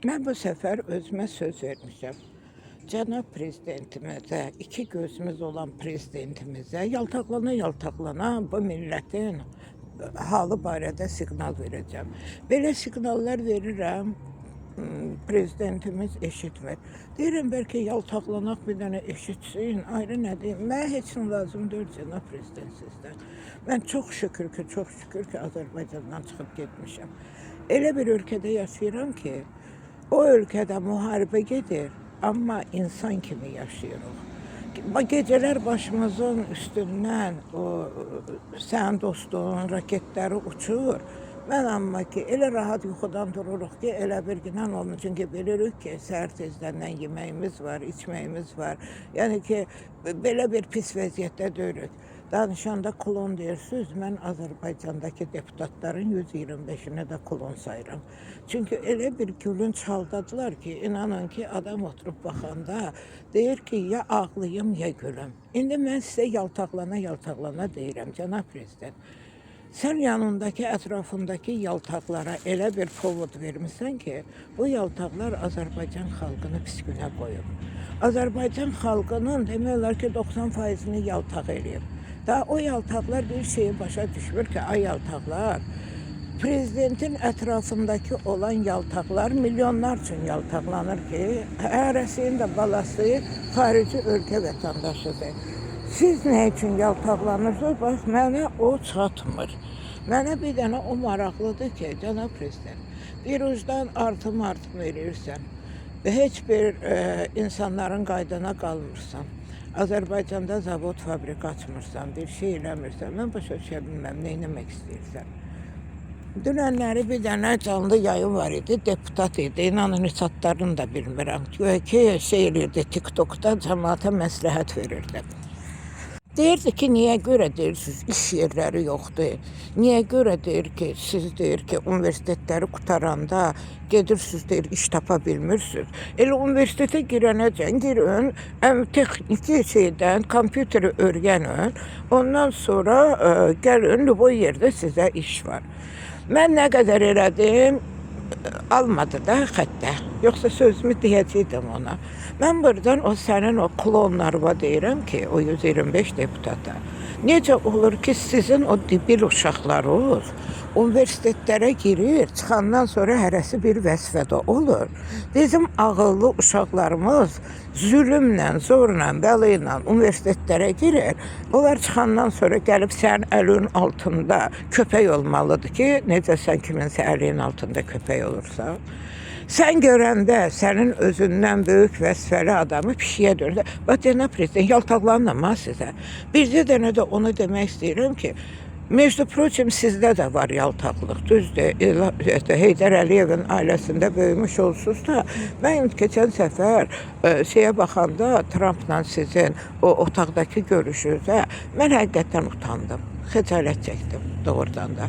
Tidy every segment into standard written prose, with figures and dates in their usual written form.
Mən bu səfər özümə söz vermişəm. Cənab prezidentimizə, iki gözümüz olan prezidentimizə yaltaqlana bu millətin halı barədə siqnal verəcəm. Belə siqnallar verirəm, prezidentimiz eşitmir. Deyirəm, bəlkə yaltaqlanaq bir dənə eşitsin, ayrı nə deyim. Mənə heç nə lazım deyil cənab prezident sizdən. Mən çox şükür ki, Azərbaycandan çıxıb getmişəm. Elə bir ölkədə yaşayıram ki, o ölkədə müharibə gedir, amma insan kimi yaşayırıq. Gecələr başımızın üstündən o sənin dostun raketləri uçur. Mən amma ki, elə rahat yuxudan dururuq ki, elə bir gündən onun üçün ki, bilirik ki, səhər tezdən yeməyimiz var, içməyimiz var. Yəni ki, belə bir pis vəziyyətdə deyilik. Danışanda klon deyirsiniz, mən Azərbaycandakı deputatların 125-ini də klon sayıram. Çünki elə bir gülünç haldadılar ki, inanın ki, adam oturub baxanda deyir ki, ya ağlayım, ya gülüm. İndi mən sizə yaltaqlana deyirəm, cənab prezident. Sən yanındakı, ətrafındakı yaltaqlara elə bir povod vermişsən ki, bu yaltaqlar Azərbaycan xalqını pis günə qoyub. Azərbaycan xalqının demək olar ki, 90%-ni yaltaq eləyib. Daha o yaltaqlar bir şeyi başa düşmür ki, ay yaltaqlar, prezidentin ətrafındakı olan yaltaqlar milyonlar üçün yaltaqlanır ki, hərəsinin də balası xarici ölkə vətəndaşıdır. Siz nə üçün yaltaqlanırsınız? Bax, mənə o çatmır. Mənə bir dənə o maraqlıdır ki, cənab prezident, bir ucdan artım verirsən və heç bir insanların qaydana qalmırsan. Azərbaycanda zavod, fabrika açmırsan, bir şey eləmirsən. Mən başa düşə bilməm, nə etmək istəyirsən. Dünənləri bir dənə canlı yayın var idi, deputat idi. İnanın heç adlarını da bilmirəm. Güya ki, şey elirdi, TikTokda cəmaata məsləhət verirdi. Deyirdi ki, niyə görə deyirsiniz, iş yerləri yoxdur. Niyə görə deyir ki, siz deyir ki, universitetləri qutaranda gedirsiniz deyir, iş tapa bilmirsiniz. Elə universitetə girənəcən girin, texniki şeydən, kompüteri öyrənin, ondan sonra gəlin, bu yerdə sizə iş var. Mən nə qədər elədim, almadı da xəttə. Yoxsa sözümü deyəcəkdim ona. Mən buradan o sənin o klonlarıma deyirəm ki, o 125 deputata. Necə olur ki, sizin o debil uşaqlarınız universitetlərə girir, çıxandan sonra hərəsi bir vəzifədə olur. Bizim ağıllı uşaqlarımız zülmlə, zorla, bəla ilə universitetlərə girir. Onlar çıxandan sonra gəlib sənin əlin altında köpək olmalıdır ki, necə sən kiminsə əlin altında köpək olursan. Sən görəndə sənin özündən böyük vəzifəli adamı pişiyə dönür. Bax, cənab prezident, yaltaqlanma sizə. Bircə dənə də onu demək istəyirəm ki, Между прочим, sizdə də var yaltaqlıq, düzdür. Heydər Əliyevin ailəsində böyümüş olsunuz da, mən keçən səfər şeyə baxanda, Trumpla sizin o otaqdakı görüşünüzə, mən həqiqətən utandım, xəcalət çəkdim doğrudan da.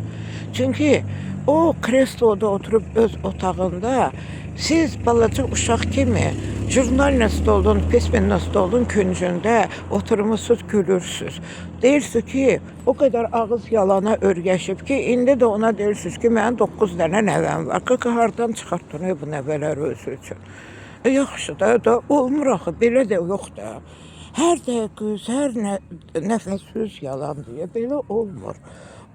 Çünki o kresloda oturub öz otağında siz balaca uşaq kimi jurnal stolun, pismin stolun küncündə oturmuşsuz, gülürsüz. Deyirsiniz ki, o qədər ağız yalana örgəşib ki, indi də ona deyirsiniz ki, mənim 9 dənə nəvəm var. Qaqı hardan çıxartdın bu nəvələr özü üçün? Yaxşı da olmur axı, belə də yox da. Hər dəqiqə, hər nəfəs söz yalan deyə, belə olmur.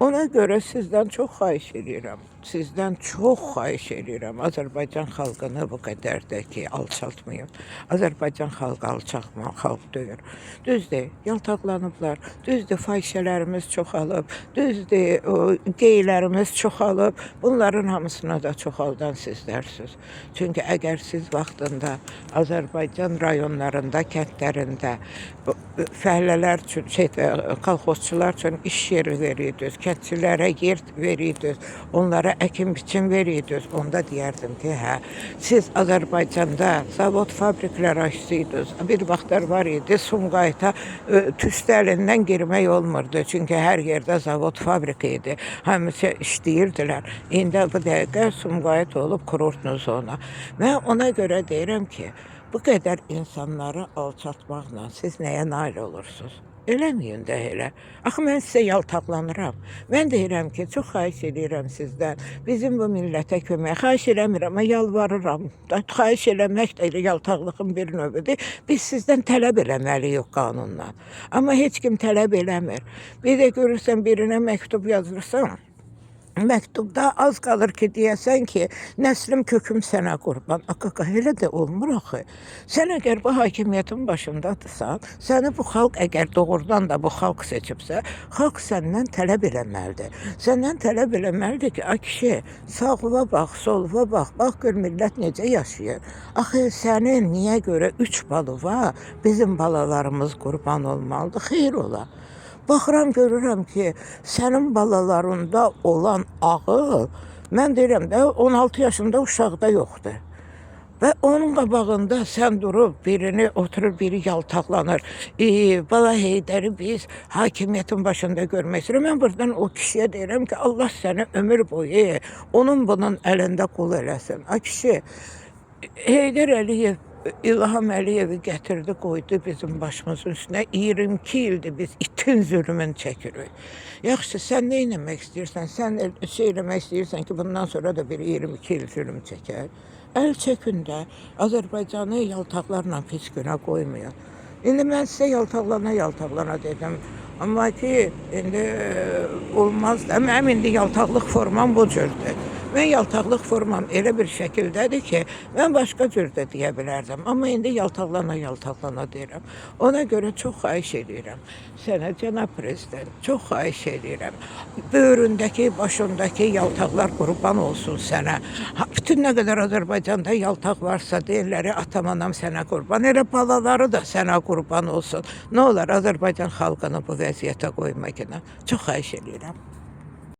Ona görə sizdən çox xahiş edirəm. Sizdən çox xahiş edirəm. Azərbaycan xalqını bu qədər də ki, alçaltmayın. Azərbaycan xalqı alçaq xalq deyil. Düzdür, yaltaqlanıblar. Düzdür, fahişələrimiz çoxalıb. Düzdür, qeylərimiz çoxalıb. Bunların hamısına da çoxaldan sizlərsiniz. Çünki əgər siz vaxtında Azərbaycan rayonlarında, kəndlərində fəhlələr üçün, kolxozçular üçün iş yeri verirdiniz, kəndçilərə yer verirdiniz, onlara əkin biçim verirdiniz. Onda deyərdim ki, hə, siz Azərbaycanda zavod, fabriklər açsaydınız. Bir vaxtlar var idi, Sumqayıta tüstü əlindən girmək olmurdu. Çünki hər yerdə zavod, fabrika idi. Həmişə işləyirdilər. İndi bu dəqiqə Sumqayıt olub kurortlu zona. Mən ona görə deyirəm ki, bu qədər insanları alçatmaqla siz nəyə nail olursunuz? Eləməyin də elə. Axı mən sizə yaltaqlanıram. Mən deyirəm ki, çox xahiş edirəm sizdən. Bizim bu millətə kömək. Xahiş eləmirəm, amma yalvarıram. Xahiş eləmək də elə yaltaqlığın bir növüdür. Biz sizdən tələb eləməliyik qanunla. Amma heç kim tələb eləmir. Bir də görürsən birinə məktub yazırsan, məktubda az qalır ki, deyəsən ki, nəslim köküm sənə qurban. Qaqa, elə də olmur axı. Sən əgər bu hakimiyyətin başındadırsan, səni bu xalq əgər doğrudan da bu xalq seçibsə, xalq səndən tələb eləməlidir. Səndən tələb eləməlidir ki, ay kişi, sağına bax, soluna bax, bax gör millət necə yaşayır. Axı sənin niyə görə 3 balı var, bizim balalarımız qurban olmalıdır, xeyr ola. Baxıram, görürəm ki, sənin balalarında olan ağıl, mən deyirəm də 16 yaşında uşaqda yoxdur. Və onun qabağında sən durub birini oturur, biri yaltaqlanır. Bala Heydəri biz hakimiyyətin başında görmək istəyirəm. Mən buradan o kişiyə deyirəm ki, Allah səni ömür boyu onun bunun əlində qul eləsin. Ay kişi, Heydər Əliyev İlham Əliyevi gətirdi, qoydu bizim başımızın üstünə. 22 ildir biz itin zülmünü çəkirik. Yaxşı, sən nə eləmək istəyirsən? Sən şey eləmək istəyirsən ki, bundan sonra da bir 22 il zülm çəkər. Əl çəkin də, Azərbaycanı yaltaqlarla pis günə qoymayın. İndi mən sizə yaltaqlana dedim. Amma ki, indi olmaz da, mənim indi yaltaqlıq formam bu cürdür. Mən yaltaqlıq formam elə bir şəkildədir ki, mən başqa cür də deyə bilərdim. Amma indi yaltaqlana deyirəm. Ona görə çox xahiş edirəm. Sənə, cənab prezident, çox xahiş edirəm. Böyründəki, başındakı yaltaqlar qurban olsun sənə. Bütün nə qədər Azərbaycanda yaltaq varsa, deyirləri, atam, anam sənə qurban. Elə balaları da sənə qurban olsun. Nə olar Azərbaycan xalqını bu vəziyyətə qoymaq. Çox xahiş edirəm.